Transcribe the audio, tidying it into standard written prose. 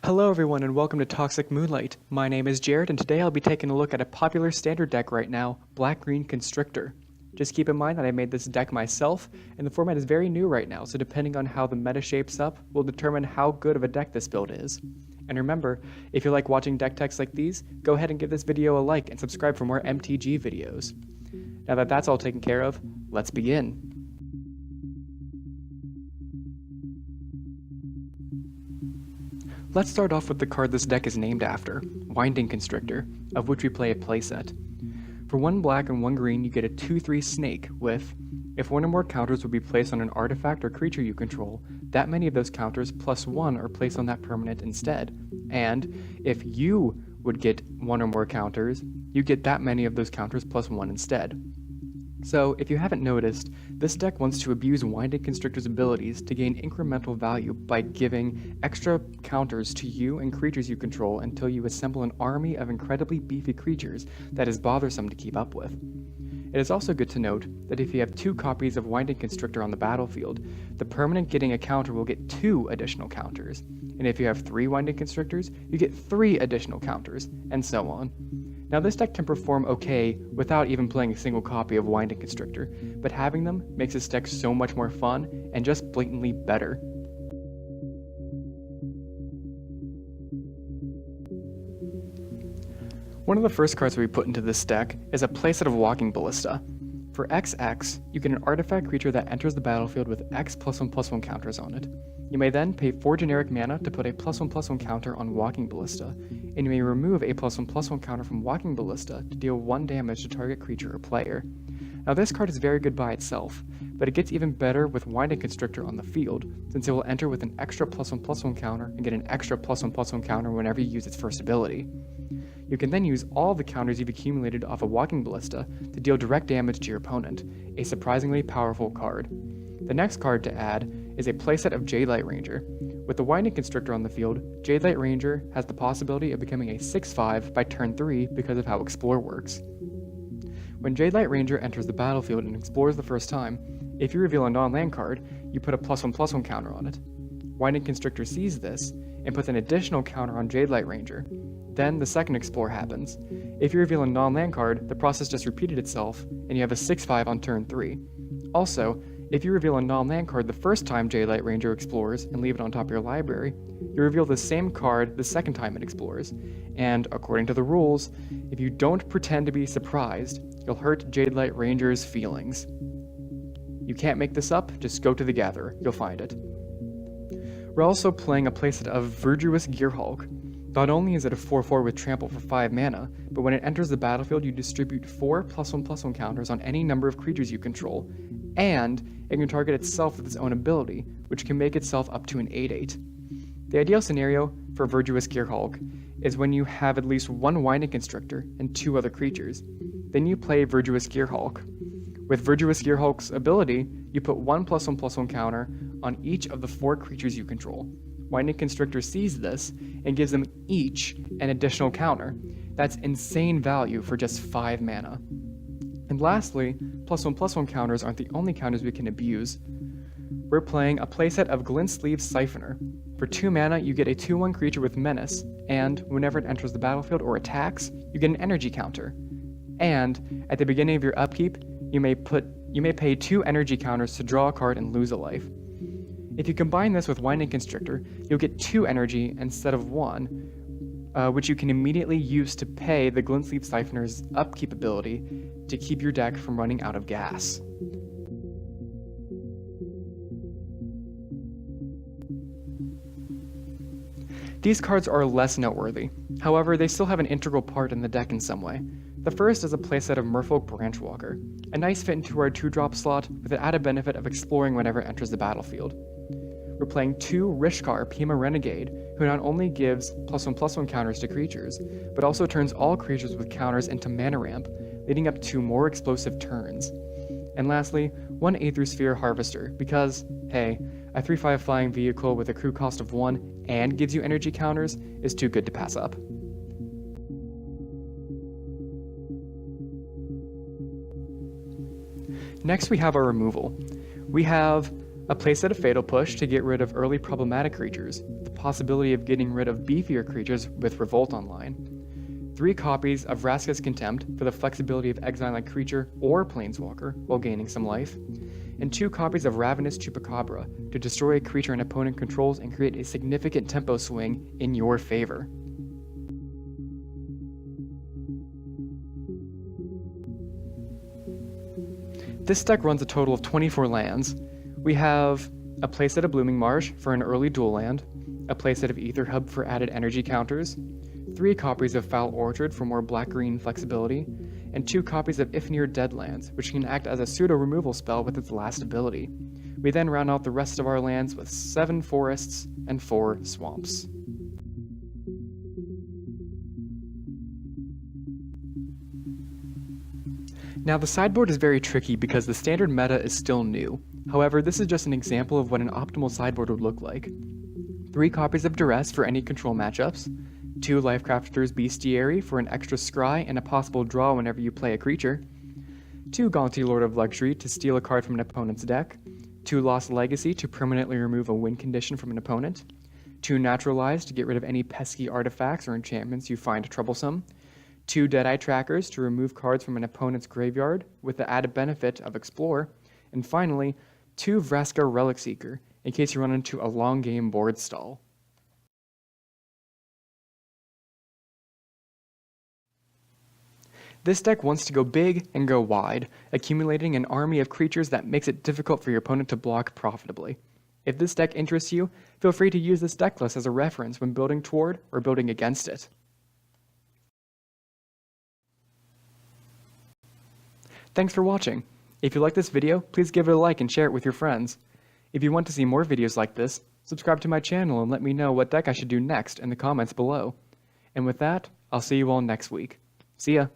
Hello everyone and welcome to Toxic Moonlight. My name is Jared and today I'll be taking a look at a popular standard deck right now, Black-Green Constrictor. Just keep in mind that I made this deck myself and the format is very new right now, so depending on how the meta shapes up will determine how good of a deck this build is. And remember, if you like watching deck techs like these, go ahead and give this video a like and subscribe for more MTG videos. Now that that's all taken care of, let's begin. Let's start off with the card this deck is named after, Winding Constrictor, of which we play a playset. For 1 black and 1 green, you get a 2/3 snake with, if one or more counters would be placed on an artifact or creature you control, that many of those counters plus 1 are placed on that permanent instead. And if you would get 1 or more counters, you get that many of those counters plus 1 instead. So, if you haven't noticed, this deck wants to abuse Winding Constrictor's abilities to gain incremental value by giving extra counters to you and creatures you control until you assemble an army of incredibly beefy creatures that is bothersome to keep up with. It is also good to note that if you have 2 copies of Winding Constrictor on the battlefield, the permanent getting a counter will get 2 additional counters, and if you have 3 Winding Constrictors, you get 3 additional counters, and so on. Now this deck can perform okay without even playing a single copy of Winding Constrictor, but having them makes this deck so much more fun and just blatantly better. One of the first cards we put into this deck is a playset of Walking Ballista. For XX, you get an artifact creature that enters the battlefield with X +1/+1 counters on it. You may then pay 4 generic mana to put a +1/+1 counter on Walking Ballista, and you may remove a +1/+1 counter from Walking Ballista to deal 1 damage to target creature or player. Now this card is very good by itself, but it gets even better with Winding Constrictor on the field, since it will enter with an extra +1/+1 counter and get an extra +1/+1 counter whenever you use its first ability. You can then use all the counters you've accumulated off a Walking Ballista to deal direct damage to your opponent, a surprisingly powerful card. The next card to add is a playset of Jadelight Ranger. With the Winding Constrictor on the field, Jadelight Ranger has the possibility of becoming a 6/5 by turn 3 because of how Explore works. When Jadelight Ranger enters the battlefield and explores the first time, if you reveal a non-land card, you put a +1/+1 counter on it. Winding Constrictor sees this and puts an additional counter on Jadelight Ranger. Then the second explore happens. If you reveal a non-land card, the process just repeated itself, and you have a 6/5 on turn 3. Also, if you reveal a non-land card the first time Jadelight Ranger explores and leave it on top of your library, you reveal the same card the second time it explores. And according to the rules, if you don't pretend to be surprised, you'll hurt Jadelight Ranger's feelings. You can't make this up, just go to the Gatherer, you'll find it. We're also playing a playset of Verdurous Gearhulk. Not only is it a 4/4 with trample for 5 mana, but when it enters the battlefield you distribute 4 +1/+1 counters on any number of creatures you control, and it can target itself with its own ability, which can make itself up to an 8/8. The ideal scenario for Verdurous Gearhulk is when you have at least 1 Winding Constrictor and 2 other creatures. Then you play Verdurous Gearhulk. With Verdurous Gearhulk's ability, you put 1 +1/+1 counter on each of the 4 creatures you control. Winding Constrictor sees this and gives them each an additional counter. That's insane value for just 5 mana. And lastly, +1/+1 counters aren't the only counters we can abuse. We're playing a playset of Glintsleeve Siphoner. For 2 mana, you get a 2/1 creature with Menace, and whenever it enters the battlefield or attacks, you get an energy counter. And at the beginning of your upkeep, you may pay 2 energy counters to draw a card and lose a life. If you combine this with Winding Constrictor, you'll get 2 energy instead of 1, which you can immediately use to pay the Glintsleeve Siphoner's upkeep ability to keep your deck from running out of gas. These cards are less noteworthy, however they still have an integral part in the deck in some way. The first is a playset of Merfolk Branchwalker, a nice fit into our 2-drop slot with the added benefit of exploring whenever it enters the battlefield. We're playing 2 Rishkar Pima Renegade, who not only gives +1/+1 counters to creatures, but also turns all creatures with counters into mana ramp, leading up to more explosive turns. And lastly, 1 Aethersphere Harvester, because, hey, a 3/5 flying vehicle with a crew cost of 1 and gives you energy counters is too good to pass up. Next we have our removal. We have A playset of Fatal Push to get rid of early problematic creatures, with the possibility of getting rid of beefier creatures with Revolt online. 3 copies of Vraska's Contempt for the flexibility of exiling a creature or planeswalker while gaining some life, and 2 copies of Ravenous Chupacabra to destroy a creature an opponent controls and create a significant tempo swing in your favor. This deck runs a total of 24 lands. We have a playset of Blooming Marsh for an early dual land, a playset of Aether Hub for added energy counters, 3 copies of Foul Orchard for more black-green flexibility, and 2 copies of Ifnir Deadlands, which can act as a pseudo-removal spell with its last ability. We then round out the rest of our lands with 7 forests and 4 swamps. Now, the sideboard is very tricky because the standard meta is still new. However, this is just an example of what an optimal sideboard would look like. 3 copies of Duress for any control matchups, 2 Lifecrafter's Bestiary for an extra scry and a possible draw whenever you play a creature, 2 Gaunty Lord of Luxury to steal a card from an opponent's deck, 2 Lost Legacy to permanently remove a win condition from an opponent, 2 Naturalize to get rid of any pesky artifacts or enchantments you find troublesome, 2 Deadeye Trackers to remove cards from an opponent's graveyard with the added benefit of Explore, and finally, 2 Vraska Relic Seeker in case you run into a long game board stall. This deck wants to go big and go wide, accumulating an army of creatures that makes it difficult for your opponent to block profitably. If this deck interests you, feel free to use this deck list as a reference when building toward or building against it. Thanks for watching. If you like this video, please give it a like and share it with your friends. If you want to see more videos like this, subscribe to my channel and let me know what deck I should do next in the comments below. And with that, I'll see you all next week. See ya!